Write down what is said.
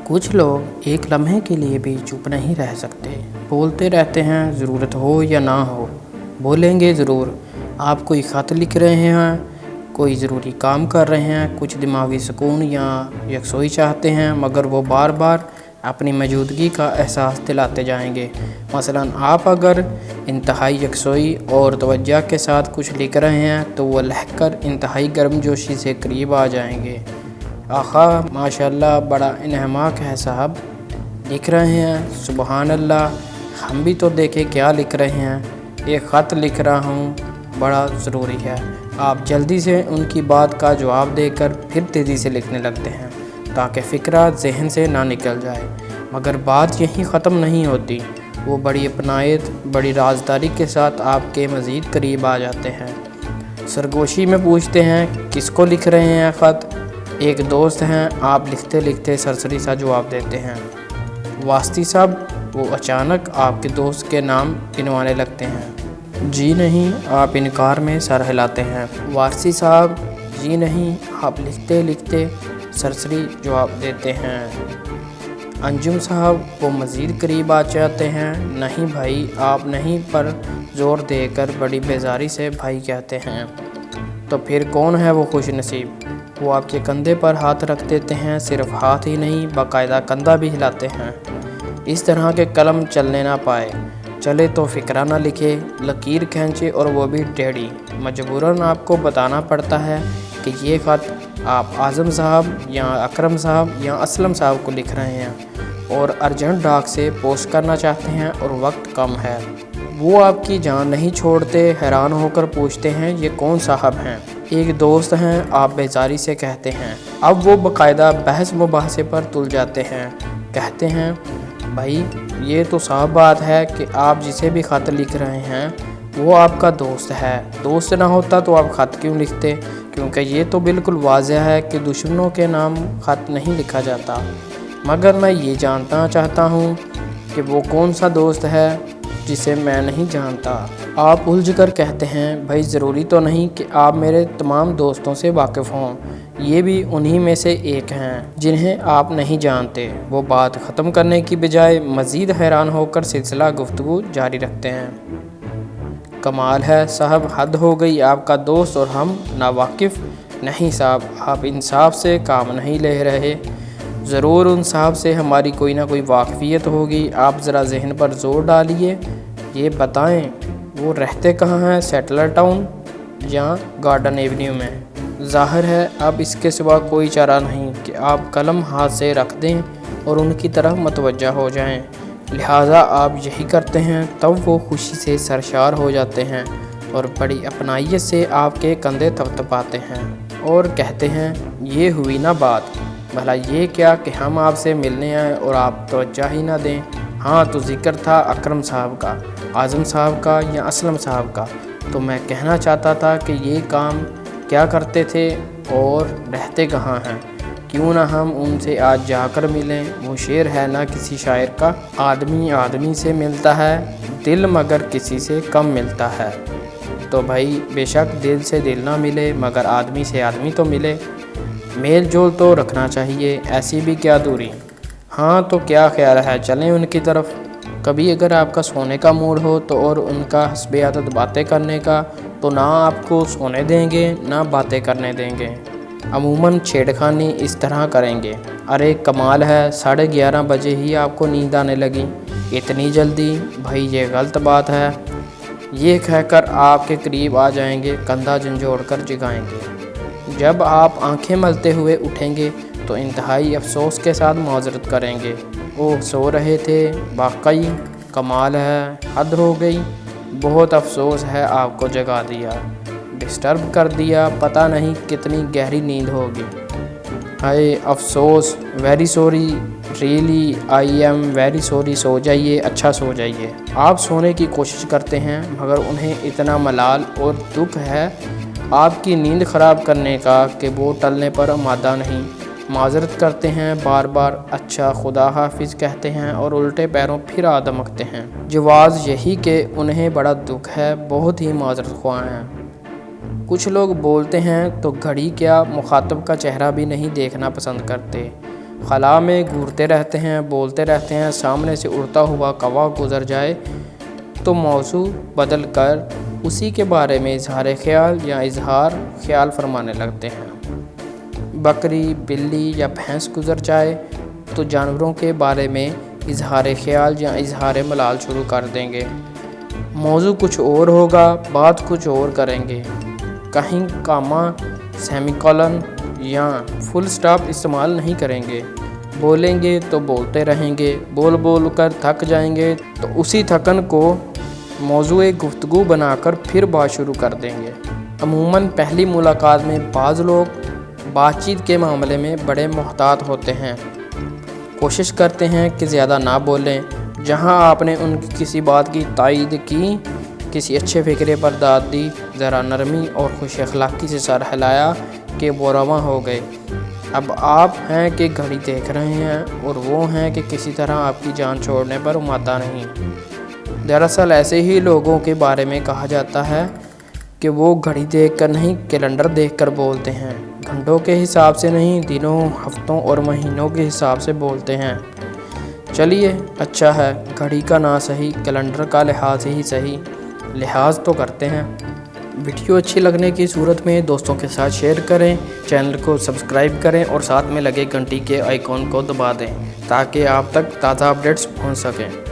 کچھ لوگ ایک لمحے کے لیے بھی چپ نہیں رہ سکتے، بولتے رہتے ہیں ضرورت ہو یا نہ ہو، بولیں گے ضرور۔ آپ کوئی خط لکھ رہے ہیں، کوئی ضروری کام کر رہے ہیں، کچھ دماغی سکون یا یکسوئی چاہتے ہیں، مگر وہ بار بار اپنی موجودگی کا احساس دلاتے جائیں گے۔ مثلا آپ اگر انتہائی یکسوئی اور توجہ کے ساتھ کچھ لکھ رہے ہیں تو وہ لکھ کر انتہائی گرم جوشی سے قریب آ جائیں گے۔ آخا ماشاءاللہ بڑا انہماک ہے صاحب، لکھ رہے ہیں، سبحان اللہ، ہم بھی تو دیکھیں کیا لکھ رہے ہیں، ایک خط لکھ رہا ہوں، بڑا ضروری ہے۔ آپ جلدی سے ان کی بات کا جواب دے کر پھر تیزی سے لکھنے لگتے ہیں تاکہ فکرہ ذہن سے نہ نکل جائے، مگر بات یہیں ختم نہیں ہوتی۔ وہ بڑی اپنائیت، بڑی رازداری کے ساتھ آپ کے مزید قریب آ جاتے ہیں۔ سرگوشی میں پوچھتے ہیں کس کو لکھ رہے ہیں خط؟ ایک دوست ہیں، آپ لکھتے لکھتے سرسری سا جواب دیتے ہیں، واسطی صاحب۔ وہ اچانک آپ کے دوست کے نام گنوانے لگتے ہیں۔ جی نہیں، آپ انکار میں سر ہلاتے ہیں۔ وارثی صاحب، جی نہیں، آپ لکھتے لکھتے سرسری جواب دیتے ہیں۔ انجم صاحب، وہ مزید قریب آ جاتے ہیں۔ نہیں بھائی، آپ نہیں پر زور دے کر بڑی بیزاری سے بھائی کہتے ہیں۔ تو پھر کون ہے وہ خوش نصیب؟ وہ آپ کے کندھے پر ہاتھ رکھ دیتے ہیں، صرف ہاتھ ہی نہیں باقاعدہ کندھا بھی ہلاتے ہیں۔ اس طرح کے قلم چلنے نہ پائے، چلے تو فقرہ نہ لکھے، لکیر کھینچے اور وہ بھی ٹیڑھی۔ مجبوراً آپ کو بتانا پڑتا ہے کہ یہ خط آپ اعظم صاحب یا اکرم صاحب یا اسلم صاحب کو لکھ رہے ہیں اور ارجنٹ ڈاک سے پوسٹ کرنا چاہتے ہیں اور وقت کم ہے۔ وہ آپ کی جان نہیں چھوڑتے، حیران ہو کر پوچھتے ہیں یہ کون صاحب ہیں؟ ایک دوست ہیں، آپ بیزاری سے کہتے ہیں۔ اب وہ باقاعدہ بحث مباحثے پر تل جاتے ہیں، کہتے ہیں بھائی یہ تو صاف بات ہے کہ آپ جسے بھی خط لکھ رہے ہیں وہ آپ کا دوست ہے، دوست نہ ہوتا تو آپ خط کیوں لکھتے؟ کیونکہ یہ تو بالکل واضح ہے کہ دشمنوں کے نام خط نہیں لکھا جاتا۔ مگر میں یہ جاننا چاہتا ہوں کہ وہ کون سا دوست ہے جسے میں نہیں جانتا۔ آپ الجھ کر کہتے ہیں بھائی ضروری تو نہیں کہ آپ میرے تمام دوستوں سے واقف ہوں، یہ بھی انہی میں سے ایک ہیں جنہیں آپ نہیں جانتے۔ وہ بات ختم کرنے کی بجائے مزید حیران ہو کر سلسلہ گفتگو جاری رکھتے ہیں۔ کمال ہے صاحب، حد ہو گئی، آپ کا دوست اور ہم ناواقف؟ نہیں صاحب، آپ انصاف سے کام نہیں لے رہے، ضرور ان صاحب سے ہماری کوئی نہ کوئی واقفیت ہوگی۔ آپ ذرا ذہن پر زور ڈالیے، یہ بتائیں وہ رہتے کہاں ہیں، سیٹلر ٹاؤن یا گارڈن ایونیو میں؟ ظاہر ہے اب اس کے سوا کوئی چارہ نہیں کہ آپ قلم ہاتھ سے رکھ دیں اور ان کی طرف متوجہ ہو جائیں، لہٰذا آپ یہی کرتے ہیں۔ تب وہ خوشی سے سرشار ہو جاتے ہیں اور بڑی اپنائیت سے آپ کے کندھے تھپتھپاتے ہیں اور کہتے ہیں یہ ہوئی نا بات، بھلا یہ کیا کہ ہم آپ سے ملنے آئیں اور آپ توجہ ہی نہ دیں۔ ہاں تو ذکر تھا اکرم صاحب کا، اعظم صاحب کا یا اسلم صاحب کا، تو میں کہنا چاہتا تھا کہ یہ کام کیا کرتے تھے اور رہتے کہاں ہیں؟ کیوں نہ ہم ان سے آج جا کر ملیں؟ وہ شعر ہے نا کسی شاعر کا، آدمی آدمی سے ملتا ہے، دل مگر کسی سے کم ملتا ہے۔ تو بھائی بے شک دل سے دل نہ ملے مگر آدمی سے آدمی تو ملے، میل جول تو رکھنا چاہیے، ایسی بھی کیا دوری۔ ہاں تو کیا خیال ہے چلیں ان کی طرف؟ کبھی اگر آپ کا سونے کا موڈ ہو تو اور ان کا حسب عادت باتیں کرنے کا، تو نہ آپ کو سونے دیں گے نہ باتیں کرنے دیں گے، عموماً چھیڑ خانی اس طرح کریں گے۔ ارے کمال ہے، 11:30 بجے ہی آپ کو نیند آنے لگی، اتنی جلدی؟ بھائی یہ غلط بات ہے۔ یہ کہہ کر آپ کے قریب آ جائیں گے، کندھا جھنجھوڑ کر جگائیں گے۔ جب آپ آنکھیں ملتے ہوئے اٹھیں گے تو انتہائی افسوس کے ساتھ معذرت کریں گے، اوہ سو رہے تھے واقعی، کمال ہے، حد ہو گئی، بہت افسوس ہے آپ کو جگا دیا، ڈسٹرب کر دیا، پتہ نہیں کتنی گہری نیند ہوگی۔ ہائے افسوس، very sorry, really I am very sorry, سو جائیے، اچھا سو جائیے۔ آپ سونے کی کوشش کرتے ہیں مگر انہیں اتنا ملال اور دکھ ہے آپ کی نیند خراب کرنے کا کہ وہ ٹلنے پر آمادہ نہیں، معذرت کرتے ہیں بار بار، اچھا خدا حافظ کہتے ہیں اور الٹے پیروں پھر آ دمکتے ہیں۔ جواز یہی کہ انہیں بڑا دکھ ہے، بہت ہی معذرت خواہ ہیں۔ کچھ لوگ بولتے ہیں تو گھڑی کیا مخاطب کا چہرہ بھی نہیں دیکھنا پسند کرتے، خلا میں گھورتے رہتے ہیں، بولتے رہتے ہیں، سامنے سے اڑتا ہوا کوا گزر جائے تو موضوع بدل کر اسی کے بارے میں اظہار خیال یا اظہار خیال فرمانے لگتے ہیں۔ بکری، بلی یا بھینس گزر جائے تو جانوروں کے بارے میں اظہار خیال یا اظہار ملال شروع کر دیں گے۔ موضوع کچھ اور ہوگا، بات کچھ اور کریں گے۔ کہیں کامہ، سیمی کولن یا فل سٹاپ استعمال نہیں کریں گے۔ بولیں گے تو بولتے رہیں گے، بول بول کر تھک جائیں گے تو اسی تھکن کو موضوع گفتگو بنا کر پھر بات شروع کر دیں گے۔ عموماً پہلی ملاقات میں بعض لوگ بات چیت کے معاملے میں بڑے محتاط ہوتے ہیں، کوشش کرتے ہیں کہ زیادہ نہ بولیں۔ جہاں آپ نے ان کی کسی بات کی تائید کی، کسی اچھے فکرے پر داد دی، ذرا نرمی اور خوش اخلاقی سے سر ہلایا کہ وہ رواں ہو گئے۔ اب آپ ہیں کہ گھڑی دیکھ رہے ہیں اور وہ ہیں کہ کسی طرح آپ کی جان چھوڑنے پر مادہ نہیں۔ دراصل ایسے ہی لوگوں کے بارے میں کہا جاتا ہے کہ وہ گھڑی دیکھ کر نہیں، کیلنڈر دیکھ کر بولتے ہیں، گھنٹوں کے حساب سے نہیں، دنوں، ہفتوں اور مہینوں کے حساب سے بولتے ہیں۔ چلیے اچھا ہے، گھڑی کا نہ صحیح، کیلنڈر کا لحاظ ہی صحیح، لحاظ تو کرتے ہیں۔ ویڈیو اچھی لگنے کی صورت میں دوستوں کے ساتھ شیئر کریں، چینل کو سبسکرائب کریں اور ساتھ میں لگے گھنٹی کے آئیکن کو دبا دیں تاکہ آپ تک تازہ اپڈیٹس پہنچ سکیں۔